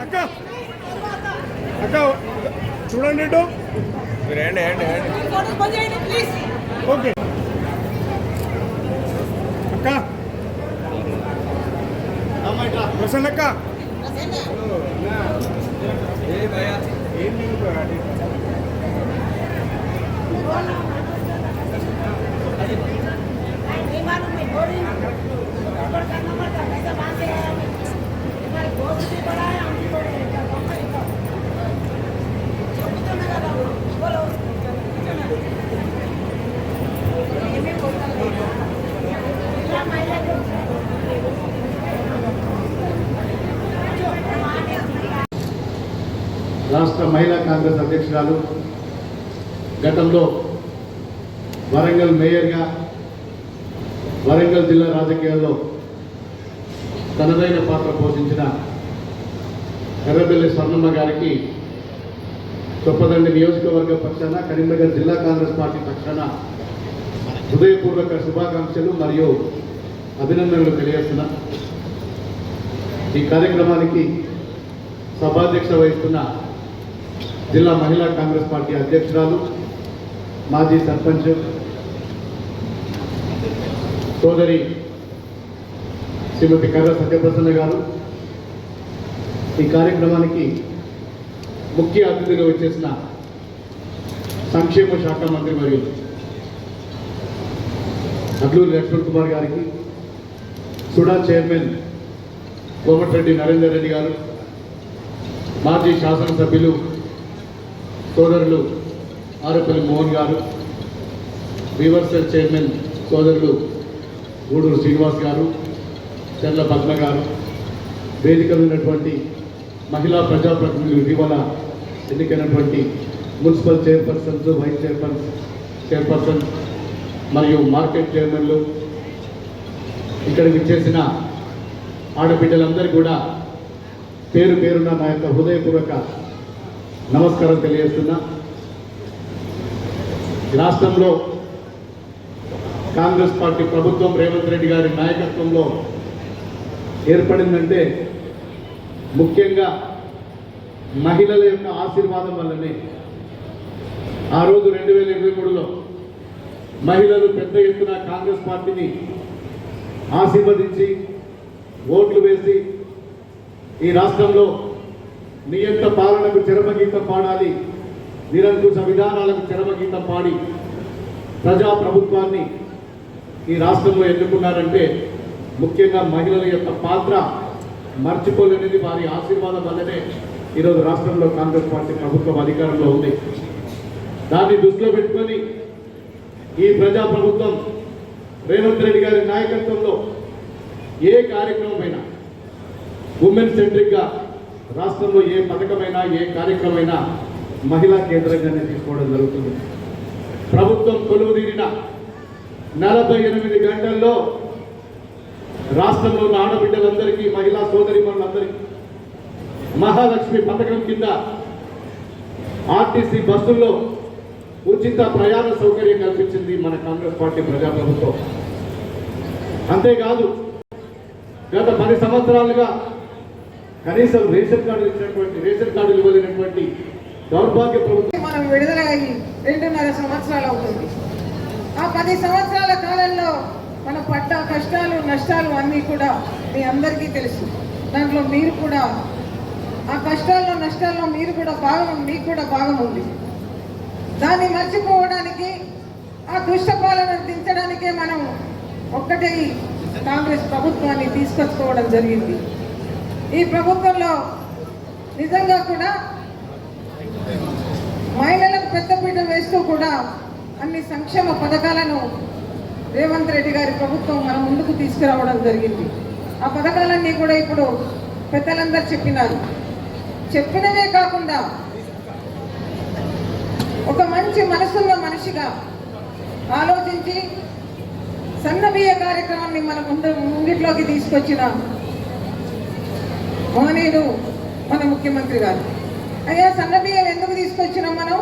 అక్క అక్క చూడండి ఇటు ఓకే అక్క ప్రసన్న అక్క రాష్ట్ర మహిళా కాంగ్రెస్ అధ్యక్షురాలు, గతంలో వరంగల్ మేయర్గా వరంగల్ జిల్లా రాజకీయాల్లో తనదైన పాత్ర పోషించిన ఎర్రబెల్లి స్వర్ణమ్మ గారికి చొప్పదండి నియోజకవర్గ పక్షాన, కరీంనగర్ జిల్లా కాంగ్రెస్ పార్టీ పక్షాన హృదయపూర్వక శుభాకాంక్షలు మరియు అభినందనలు తెలియజేస్తున్నా. ఈ కార్యక్రమానికి సభాధ్యక్ష వహిస్తున్న జిల్లా మహిళా కాంగ్రెస్ పార్టీ అధ్యక్షురాలు, మాజీ సర్పంచ్ సోదరి శ్రీమతి కర్ర సత్యప్రసన్న గారు, ఈ కార్యక్రమానికి ముఖ్య అతిథిగా వచ్చేసిన సంక్షేమ శాఖ మంత్రి మరియు అడ్లూరి లక్ష్మణ్ కుమార్ గారికి, సుడా చైర్మన్ కోమటిరెడ్డి నరేందర్ రెడ్డి గారు, మాజీ శాసనసభ్యులు సోదరులు ఆరుపల్లి మోహన్ గారు, రివర్సల్ చైర్మన్ సోదరులు గూడూరు శ్రీనివాస్ గారు, చెర్ల పద్మ గారు, వేదికలు ఉన్నటువంటి మహిళా ప్రజాప్రతినిధులు, ఇటీవల ఎన్నికైనటువంటి మున్సిపల్ చైర్పర్సన్స్, వైస్ చైర్పర్సన్ మరియు మార్కెట్ చైర్మన్లు, ఇక్కడికి విచ్చేసిన ఆడబిడ్డలందరూ కూడా పేరు పేరున నా యొక్క హృదయపూర్వక నమస్కారం తెలియజేస్తున్నా. రాష్ట్రంలో కాంగ్రెస్ పార్టీ ప్రభుత్వం రేవంత్ రెడ్డి గారి నాయకత్వంలో ఏర్పడిందంటే ముఖ్యంగా మహిళల యొక్క ఆశీర్వాదం వల్లనే. ఆ రోజు 2023లో మహిళలు పెద్ద ఎత్తున కాంగ్రెస్ పార్టీని ఆశీర్వదించి ఓట్లు వేసి ఈ రాష్ట్రంలో నియంత పాలనకు చరమగీతం పాడాలి, నిరంకుశ విధానాలకు చరమగీతం పాడి ప్రజా ప్రభుత్వాన్ని ఈ రాష్ట్రంలో ఎన్నుకున్నారంటే ముఖ్యంగా మహిళల యొక్క పాత్ర మర్చిపోలేనిది. వారి ఆశీర్వాదం వల్లనే ఈరోజు రాష్ట్రంలో కాంగ్రెస్ పార్టీ ప్రభుత్వం అధికారంలో ఉంది. దాన్ని దృష్టిలో పెట్టుకొని ఈ ప్రజా ప్రభుత్వం రేవంత్ రెడ్డి గారి నాయకత్వంలో ఏ కార్యక్రమమైనా ఉమెన్ సెంట్రిక్గా రాష్ట్రంలో ఏ పథకమైనా ఏ కార్యక్రమమైనా మహిళా కేంద్రంగానే తీసుకోవడం జరుగుతుంది. ప్రభుత్వం కొలువుదీరిన 48 గంటల్లో రాష్ట్రంలో ఉన్న ఆడబిడ్డలందరికీ, మహిళా సోదరిమణులందరికీ మహాలక్ష్మి పథకం కింద ఆర్టీసీ బస్సుల్లో ఉచిత ప్రయాణ సౌకర్యం కల్పించింది మన కాంగ్రెస్ పార్టీ ప్రజాప్రభుత్వం. అంతేకాదు గత 10 సంవత్సరాలుగా కనీసం రేషన్ కార్డులు ఇవ్వలేనటువంటి దౌర్భాగ్య ప్రభుత్వం మనం విడుదల అయ్యి 2.5 సంవత్సరాలు అవుతుంది. ఆ 10 సంవత్సరాల కాలంలో మనం పడ్డ కష్టాలు నష్టాలు అన్నీ కూడా మీ అందరికీ తెలుసు. దాంట్లో మీరు కూడా ఆ కష్టాల్లో నష్టాల్లో మీకు కూడా భాగం ఉంది. దాన్ని మర్చిపోవడానికి, ఆ దుష్ట పాలనను దించడానికే మనం ఒక్కటే కాంగ్రెస్ ప్రభుత్వాన్ని తీసుకొచ్చుకోవడం జరిగింది. ఈ ప్రభుత్వంలో నిజంగా కూడా మహిళలకు పెద్దపీట వేస్తూ కూడా అన్ని సంక్షేమ పథకాలను రేవంత్ రెడ్డి గారి ప్రభుత్వం మన ముందుకు తీసుకురావడం జరిగింది. ఆ పథకాలన్నీ కూడా ఇప్పుడు పెద్దలందరూ చెప్పినవే కాకుండా ఒక మంచి మనసున్న మనిషిగా ఆలోచించి సన్నబియ్య కార్యక్రమాన్ని మన ముంగిట్లోకి తీసుకొచ్చిన మహనీయుడు మన ముఖ్యమంత్రి గారు. అయ్యా, సన్నబియ్యం ఎందుకు తీసుకొచ్చినాం? మనం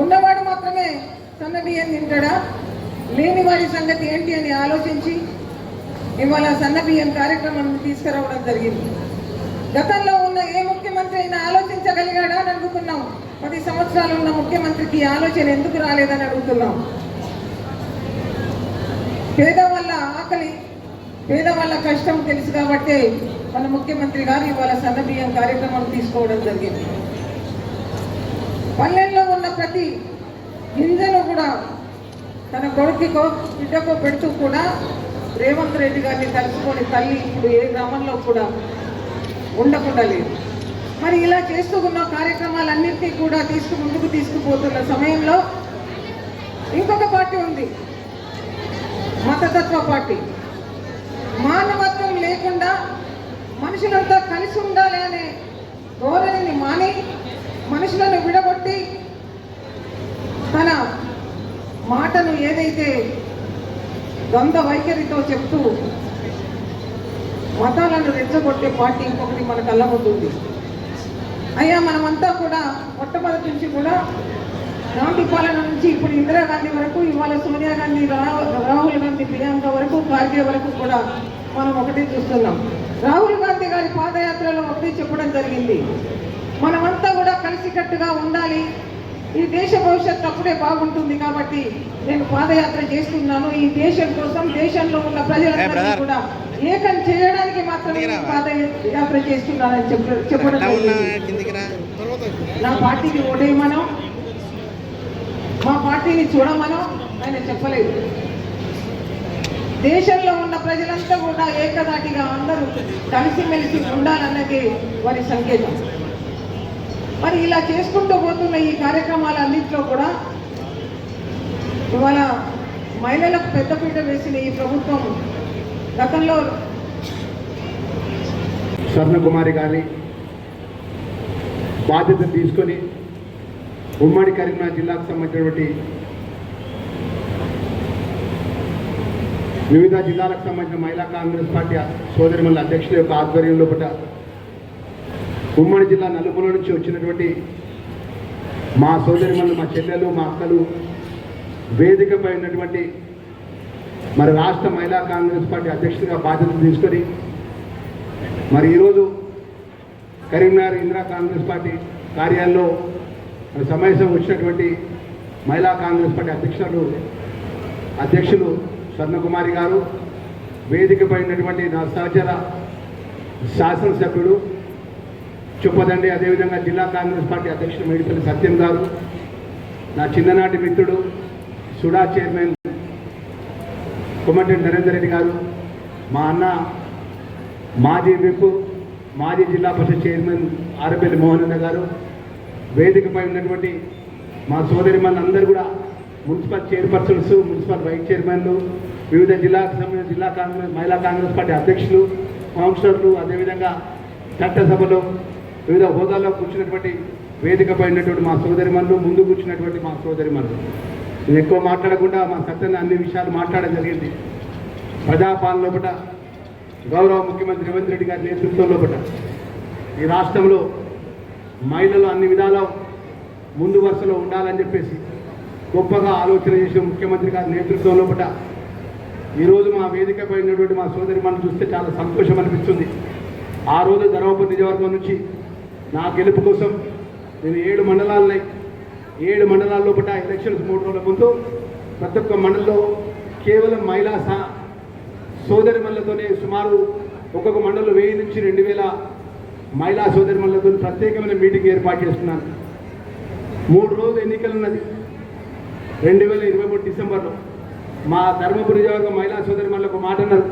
ఉన్నవాడు మాత్రమే సన్నబియ్యం తింటాడా, లేని వారి సంగతి ఏంటి అని ఆలోచించి ఇవాళ సన్నబియ్యం కార్యక్రమాన్ని తీసుకురావడం జరిగింది. గతంలో ఉన్న ఏ ముఖ్యమంత్రి అయినా ఆలోచించగలిగాడా అని అడుగుతున్నాం. 10 సంవత్సరాలు ఉన్న ముఖ్యమంత్రికి ఈ ఆలోచన ఎందుకు రాలేదని అడుగుతున్నాం. పేదవాళ్ళ ఆకలి, పేదవాళ్ళ కష్టం తెలుసు కాబట్టి మన ముఖ్యమంత్రి గారు ఇవాళ సన్నబియ్యం కార్యక్రమం తీసుకోవడం జరిగింది. పల్లెల్లో ఉన్న ప్రతి గింజను కూడా తన కొడుకుకో బిడ్డకో పెడుతూ కూడా రేవంత్ రెడ్డి గారిని తలుచుకొని తల్లి ఇప్పుడు ఏ గ్రామంలో కూడా ఉండకుండా లేదు. మరి ఇలా చేస్తూ ఉన్న కార్యక్రమాలన్నింటినీ కూడా ముందుకు తీసుకుపోతున్న సమయంలో ఇంకొక పార్టీ ఉంది, మతతత్వ పార్టీ. మానవత్వం లేకుండా మనుషులంతా కలిసి ఉండాలి అనే ధోరణిని మాని మనుషులను విడగొట్టి తన మాటను ఏదైతే ద్వంద్వ వైఖరితో చెప్తూ మతాలను రెచ్చగొట్టే పార్టీ ఇంకొకటి మన కళ్ళ ముందు ఉంది. అయ్యా మనమంతా కూడా మొట్టమొదటి నుంచి కూడా గాంధీ పాలన నుంచి ఇప్పుడు ఇందిరాగాంధీ వరకు, ఇవాళ సోనియా గాంధీ, రాహుల్ గాంధీ, ప్రియాంక వరకు, ఖార్గే వరకు కూడా మనం ఒకటే చూస్తున్నాం. రాహుల్ గాంధీ గారి పాదయాత్రలో ఒకటే చెప్పడం జరిగింది, మనమంతా కూడా కలిసికట్టుగా ఉండాలి, ఈ దేశ భవిష్యత్తు అప్పుడే బాగుంటుంది కాబట్టి నేను పాదయాత్ర చేస్తున్నాను, ఈ దేశం కోసం, దేశంలో ఉన్న ప్రజలందరినీ కూడా ఏకం చేయడానికి మాత్రమే పాదయాత్ర చేస్తున్నానని చెప్పడం జరిగింది. నా పార్టీని ఓడేయమనో మా పార్టీని చూడమనో ఆయన చెప్పలేదు. దేశంలో ఉన్న ప్రజలంతా కూడా ఏకదాటిగా అందరూ కలిసిమెలిసి ఉండాలన్నది వారి సంకేతం. మరి ఇలా చేసుకుంటూ పోతున్న ఈ కార్యక్రమాలన్నింటిలో కూడా ఇవాళ మహిళలకు పెద్దపీట వేసిన ఈ ప్రభుత్వం గతంలో స్వర్ణకుమారి గారి బాధ్యత తీసుకొని ఉమ్మడి కరీంనగర్ జిల్లాకు సంబంధించినటువంటి వివిధ జిల్లాలకు సంబంధించిన మహిళా కాంగ్రెస్ పార్టీ సోదరిమణుల అధ్యక్షుల యొక్క ఆధ్వర్యంలో ఉమ్మడి జిల్లా నలుమూల నుంచి వచ్చినటువంటి మా సోదరిమణులు, మా చెల్లెలు, మా అక్కలు వేదికపై ఉన్నటువంటి మరి రాష్ట్ర మహిళా కాంగ్రెస్ పార్టీ అధ్యక్షుడిగా బాధ్యతలు తీసుకొని మరి ఈరోజు కరీంనగర్ ఇందిరా కాంగ్రెస్ పార్టీ కార్యాలయంలో సమావేశం వచ్చినటువంటి మహిళా కాంగ్రెస్ పార్టీ అధ్యక్షులు స్వర్ణకుమారి గారు, వేదికపై ఉన్నటువంటి నా సహచర శాసనసభ్యుడు చుప్పదండి, అదేవిధంగా జిల్లా కాంగ్రెస్ పార్టీ అధ్యక్షుడు మేడిపల్లి సత్యం గారు, నా చిన్ననాటి మిత్రుడు సుడా చైర్మన్ కొమ్మటిరెడ్డి నరేందర్ రెడ్డి గారు, మా అన్న మాజీ విప్, మాజీ జిల్లా పరిషత్ చైర్మన్ ఆరపల్లి మోహనన్న గారు, వేదికపై ఉన్నటువంటి మా సోదరిమణులందరూ కూడా మున్సిపల్ చైర్పర్సన్స్, మున్సిపల్ వైస్ చైర్మన్లు, వివిధ జిల్లాకు సంబంధించిన జిల్లా కాంగ్రెస్ మహిళా కాంగ్రెస్ పార్టీ అధ్యక్షులు, కౌన్సిలర్లు, అదేవిధంగా చట్టసభలో వివిధ హోదాల్లో కూర్చున్నటువంటి వేదికపై ఉన్నటువంటి మా సోదరిమణులు, ముందు కూర్చున్నటువంటి మా సోదరిమణులు. నేను ఎక్కువ మాట్లాడకుండా మా సత్యాన్ని అన్ని విషయాలు మాట్లాడడం జరిగింది. ప్రజాపాలన లోపల గౌరవ ముఖ్యమంత్రి రేవంత్ రెడ్డి గారి నేతృత్వం లోపల ఈ రాష్ట్రంలో మహిళలు అన్ని విధాలా ముందు వరుసలో ఉండాలని చెప్పేసి గొప్పగా ఆలోచన చేసిన ముఖ్యమంత్రి గారి నేతృత్వం లోపల ఈరోజు మా వేదికపై ఉన్నటువంటి మా సోదరిమణులు చూస్తే చాలా సంతోషం అనిపిస్తుంది. ఆ రోజు ధర్మపురి నియోజకవర్గం నుంచి నా గెలుపు కోసం నేను 7 మండలాలున్నాయి, 7 మండలాల లోపల ఎలక్షన్స్ 3 రోజుల ముందు ప్రతి ఒక్క మండలంలో కేవలం మహిళా సోదరిమణులతోనే సుమారు ఒక్కొక్క మండలంలో 1000 నుంచి 2000 మహిళా సోదరిమణులతో ప్రత్యేకమైన మీటింగ్ ఏర్పాటు చేస్తున్నాను. 3 రోజులు ఎన్నికలు ఉన్నది 2023 డిసెంబర్లో. మా ధర్మపురి నియోజకవర్గం మహిళా సోదరిమణులకు మాట అన్నారు,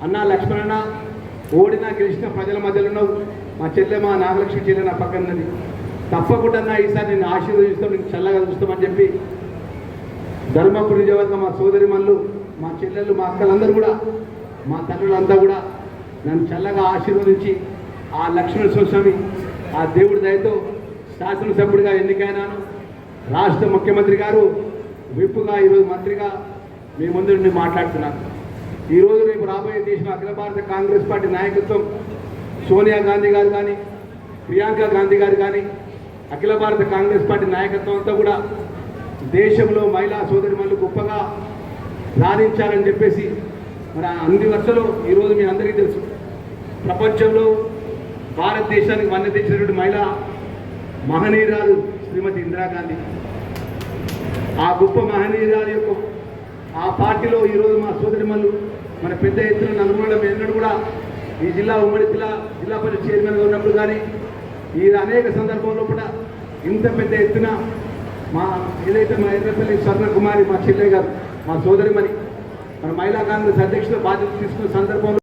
అన్నా లక్ష్మణన్న ఓడినా గెలిచిన ప్రజల మధ్యలో ఉన్నావు, మా చెల్లె మా నాగలక్ష్మి చెల్లె నా పక్కనది, తప్పకుండా అన్నా ఈసారి నేను ఆశీర్వదిస్తాం, నేను చల్లగా చూస్తామని చెప్పి ధర్మపురి నియోజకవర్గం మా సోదరిమణులు, మా చెల్లెళ్ళు, మా అక్కలందరూ కూడా, మా తల్లులంతా కూడా నన్ను చల్లగా ఆశీర్వదించి ఆ లక్ష్మణ స్వామి ఆ దేవుడి దయతో శాసనసభ్యుడిగా ఎన్నికైనాను. రాష్ట్ర ముఖ్యమంత్రి గారు విప్పుగా ఈరోజు మంత్రిగా మీ ముందు నుండి మాట్లాడుతున్నాను. ఈరోజు రేపు రాబోయే దేశం అఖిల భారత కాంగ్రెస్ పార్టీ నాయకత్వం సోనియా గాంధీ గారు కానీ, ప్రియాంక గాంధీ గారు కానీ, అఖిల భారత కాంగ్రెస్ పార్టీ నాయకత్వం అంతా కూడా దేశంలో మహిళా సోదరిమణులు గొప్పగా రాణించాలని చెప్పేసి మరి అన్ని వర్షాలు ఈరోజు మీ అందరికీ తెలుసు, ప్రపంచంలో భారతదేశానికి వన్నె తెచ్చినటువంటి మహిళ మహనీయురాలు శ్రీమతి ఇందిరాగాంధీ. ఆ గొప్ప మహనీయురాలు యొక్క ఆ పార్టీలో ఈరోజు మా సోదరిమల్లు మన పెద్ద ఎత్తున నలుగురు ఎన్నడూ కూడా ఈ జిల్లా ఉమ్మడి జిల్లా పరిషత్ చైర్మన్గా ఉన్నప్పుడు కానీ ఈ అనేక సందర్భంలో కూడా ఇంత పెద్ద ఎత్తున మా ఏదైతే మా ఎర్రపల్లి స్వర్ణకుమారి మా చెల్లె గారు మా సోదరిమణి మన మహిళా కాంగ్రెస్ అధ్యక్షుల బాధ్యత తీసుకున్న సందర్భంలో